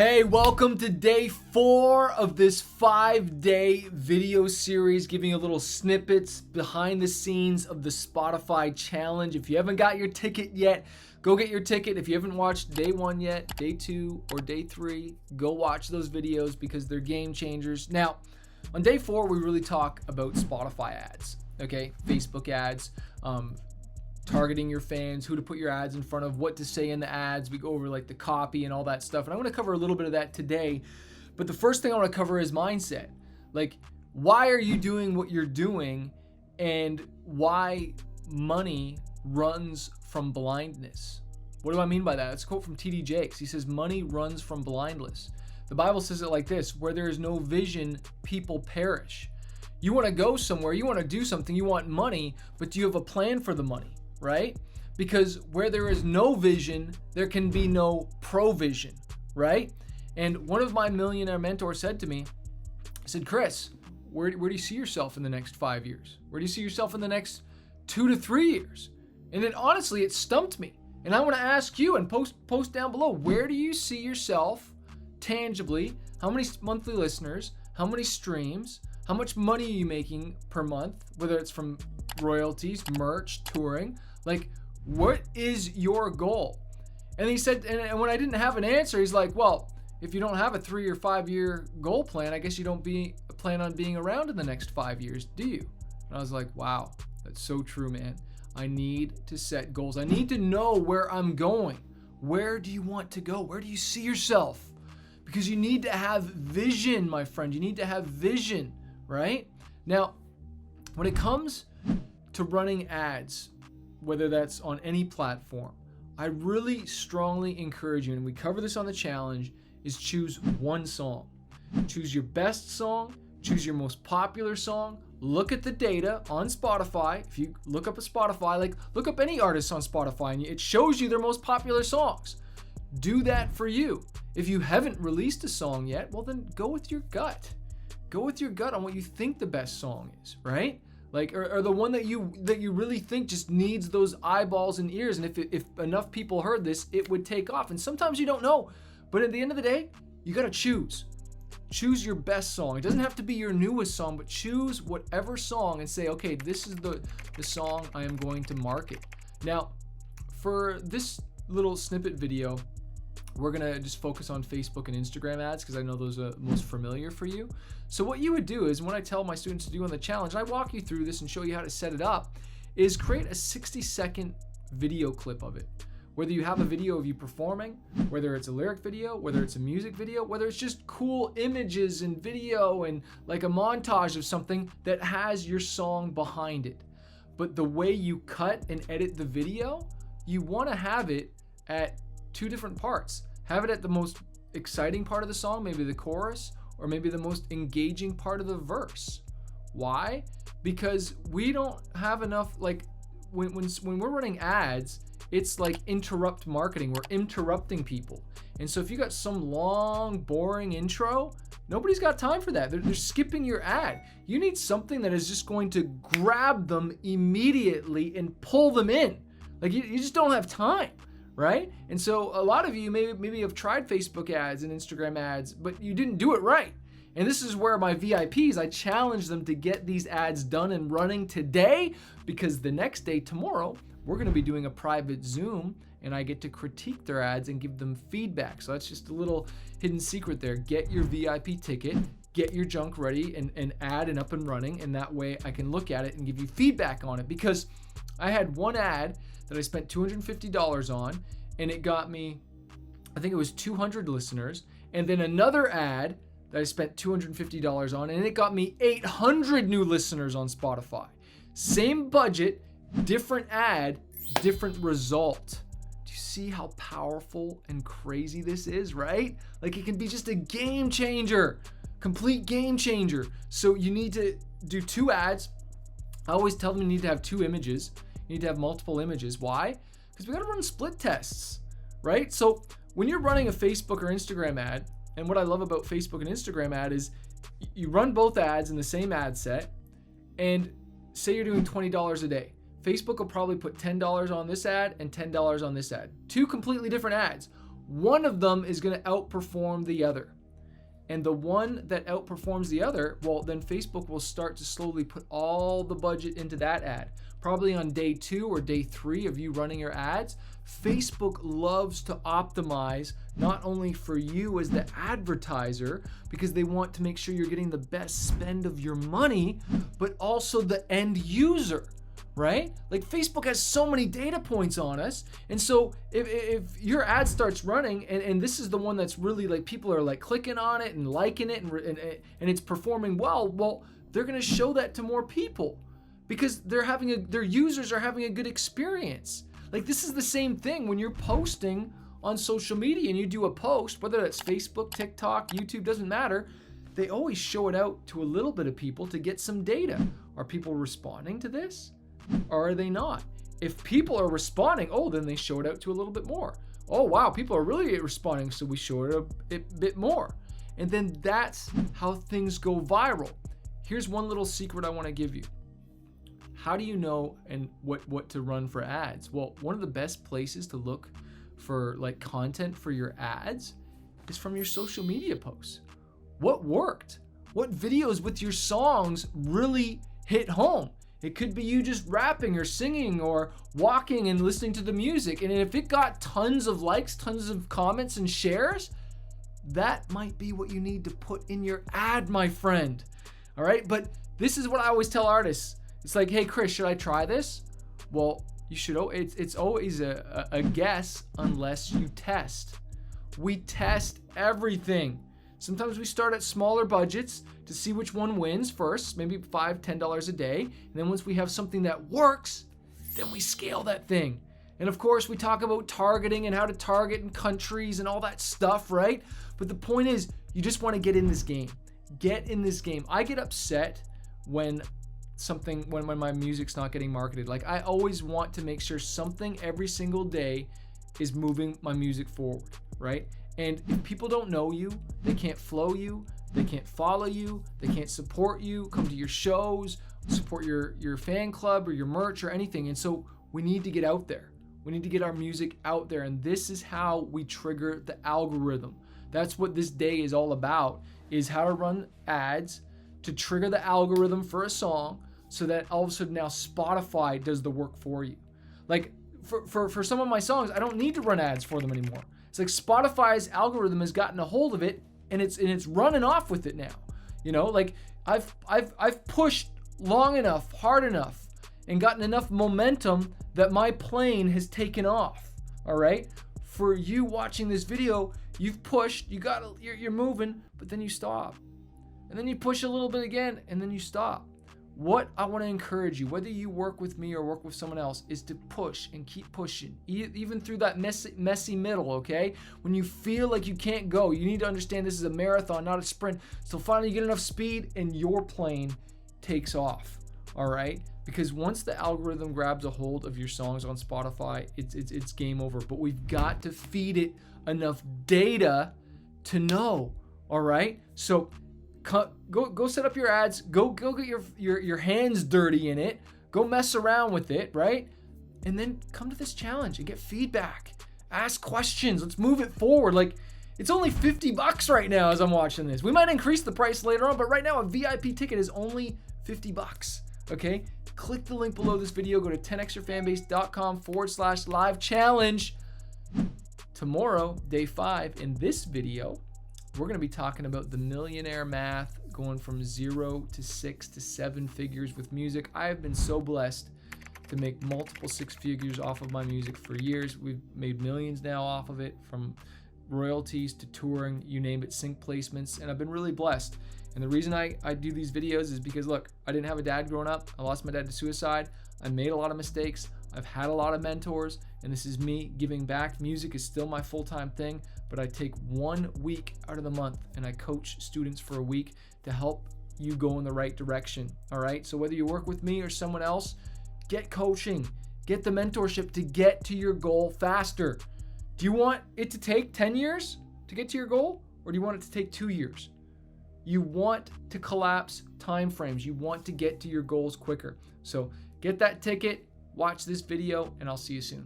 Hey, welcome to day 4 of this 5-day video series, giving you little snippets behind the scenes of the Spotify challenge. If you haven't got your ticket yet, go get your ticket. If you haven't watched day 1 yet, day 2 or day 3, go watch those videos because they're game changers. Now, on day 4, we really talk about Spotify ads, okay? Facebook ads, targeting your fans, who to put your ads in front of, what to say in the ads. We go over like the copy and all that stuff. And I'm going to cover a little bit of that today. But the first thing I want to cover is mindset. Like, why are you doing what you're doing and why money runs from blindness? What do I mean by that? That's a quote from T.D. Jakes. He says, money runs from blindness. The Bible says it like this: where there is no vision, people perish. You want to go somewhere, you want to do something, you want money, but do you have a plan for the money? Right? Because where there is no vision, there can be no provision, right? And one of my millionaire mentors said to me, he said, Chris, where do you see yourself in the next 5 years? Where do you see yourself in the next 2 to 3 years? And then honestly, it stumped me. And I want to ask you, and post down below, where do you see yourself tangibly? How many monthly listeners? How many streams? How much money are you making per month? Whether it's from royalties, merch, touring. Like, what is your goal? And he said, and when I didn't have an answer, he's like, well, if you don't have a 3 or 5 year goal plan, I guess you don't plan on being around in the next 5 years, do you? And I was like, wow, that's so true, man. I need to set goals. I need to know where I'm going. Where do you want to go? Where do you see yourself? Because you need to have vision, my friend. You need to have vision, right? Now, when it comes to running ads, whether that's on any platform, I really strongly encourage you, and we cover this on the challenge, is choose one song. Choose your best song, choose your most popular song, look at the data on Spotify. If you look up a Spotify, like look up any artist on Spotify and it shows you their most popular songs. Do that for you. If you haven't released a song yet, well then go with your gut. Go with your gut on what you think the best song is, right? Like, or the one that you really think just needs those eyeballs and ears. And if enough people heard this, it would take off. And sometimes you don't know. But at the end of the day, you got to choose. Choose your best song. It doesn't have to be your newest song, but choose whatever song and say, okay, this is the song I am going to market. Now, for this little snippet video, we're going to just focus on Facebook and Instagram ads because I know those are most familiar for you. So what you would do is, when I tell my students to do on the challenge, and I walk you through this and show you how to set it up, is create a 60-second video clip of it. Whether you have a video of you performing, whether it's a lyric video, whether it's a music video, whether it's just cool images and video and like a montage of something that has your song behind it. But the way you cut and edit the video, you want to have it at 2 different parts. Have it at the most exciting part of the song, maybe the chorus, or maybe the most engaging part of the verse. Why? Because we don't have enough, like when we're running ads, it's like interrupt marketing. We're interrupting people. And so if you got some long, boring intro, nobody's got time for that. They're skipping your ad. You need something that is just going to grab them immediately and pull them in. Like you just don't have time. Right? And so a lot of you maybe have tried Facebook ads and Instagram ads, but you didn't do it right. And this is where my VIPs, I challenge them to get these ads done and running today, because the next day, tomorrow, we're going to be doing a private Zoom and I get to critique their ads and give them feedback. So that's just a little hidden secret there. Get your VIP ticket, get your junk ready and ad and up and running. And that way I can look at it and give you feedback on it, because I had one ad that I spent $250 on, and it got me, I think it was 200 listeners, and then another ad that I spent $250 on, and it got me 800 new listeners on Spotify. Same budget, different ad, different result. Do you see how powerful and crazy this is, right? Like, it can be just a game changer, complete game changer. So you need to do 2 ads. I always tell them you need to have 2 images. You need to have multiple images. Why? Because we got to run split tests, right? So when you're running a Facebook or Instagram ad, and what I love about Facebook and Instagram ad is you run both ads in the same ad set, and say you're doing $20 a day. Facebook will probably put $10 on this ad and $10 on this ad. 2 completely different ads. one of them is going to outperform the other. And the one that outperforms the other, well, then Facebook will start to slowly put all the budget into that ad. Probably on day 2 or day 3 of you running your ads, Facebook loves to optimize not only for you as the advertiser, because they want to make sure you're getting the best spend of your money, but also the end user, right? Like Facebook has so many data points on us. And so if your ad starts running and this is the one that's really like people are like clicking on it and liking it and it's performing well, they're going to show that to more people because their users are having a good experience. Like this is the same thing when you're posting on social media and you do a post, whether that's Facebook, TikTok, YouTube, doesn't matter. They always show it out to a little bit of people to get some data. Are people responding to this? Or are they not? If people are responding, then they show it out to a little bit more. Oh, wow, people are really responding, so we show it a bit more. And then that's how things go viral. Here's one little secret I want to give you. How do you know and what to run for ads? Well, one of the best places to look for like content for your ads is from your social media posts. What worked? What videos with your songs really hit home? It could be you just rapping or singing or walking and listening to the music. And if it got tons of likes, tons of comments and shares, that might be what you need to put in your ad, my friend. All right. But this is what I always tell artists. It's like, hey, Chris, should I try this? Well, you should. It's always a guess unless you test. We test everything. Sometimes we start at smaller budgets to see which one wins first, maybe $5, $10 a day. And then once we have something that works, then we scale that thing. And of course, we talk about targeting and how to target in countries and all that stuff, right? But the point is, you just want to get in this game. Get in this game. I get upset when my music's not getting marketed. Like I always want to make sure something every single day is moving my music forward, right? And if people don't know you, they can't flow you, they can't follow you, they can't support you, come to your shows, support your fan club or your merch or anything. And so we need to get out there. We need to get our music out there. And this is how we trigger the algorithm. That's what this day is all about, is how to run ads to trigger the algorithm for a song so that all of a sudden now Spotify does the work for you. Like for some of my songs, I don't need to run ads for them anymore. It's like Spotify's algorithm has gotten a hold of it and it's running off with it now. You know, like I've pushed long enough, hard enough, and gotten enough momentum that my plane has taken off. All right. For you watching this video, you've pushed, you're moving, but then you stop. And then you push a little bit again, and then you stop. What I want to encourage you, whether you work with me or work with someone else, is to push and keep pushing, even through that messy middle, okay? When you feel like you can't go, you need to understand this is a marathon, not a sprint. So finally you get enough speed and your plane takes off, all right? Because once the algorithm grabs a hold of your songs on Spotify, it's game over. But we've got to feed it enough data to know, all right? So go set up your ads. Go get your hands dirty in it. Go mess around with it, right? And then come to this challenge and get feedback. Ask questions. Let's move it forward. Like, it's only $50 right now as I'm watching this. We might increase the price later on, but right now a VIP ticket is only $50. Okay? Click the link below this video. Go to 10xyourfanbase.com/live challenge. Tomorrow, day 5, in this video, we're going to be talking about the millionaire math, going from 0 to 6 to 7 figures with music. I have been so blessed to make multiple 6 figures off of my music for years. We've made millions now off of it, from royalties to touring, you name it, sync placements, and I've been really blessed. And the reason I do these videos is because, look, I didn't have a dad growing up. I lost my dad to suicide. I made a lot of mistakes. I've had a lot of mentors, and this is me giving back. Music is still my full-time thing, but I take 1 week out of the month and I coach students for a week to help you go in the right direction, all right? So whether you work with me or someone else, get coaching, get the mentorship to get to your goal faster. Do you want it to take 10 years to get to your goal, or do you want it to take 2 years? You want to collapse time frames. You want to get to your goals quicker. So get that ticket, watch this video, and I'll see you soon.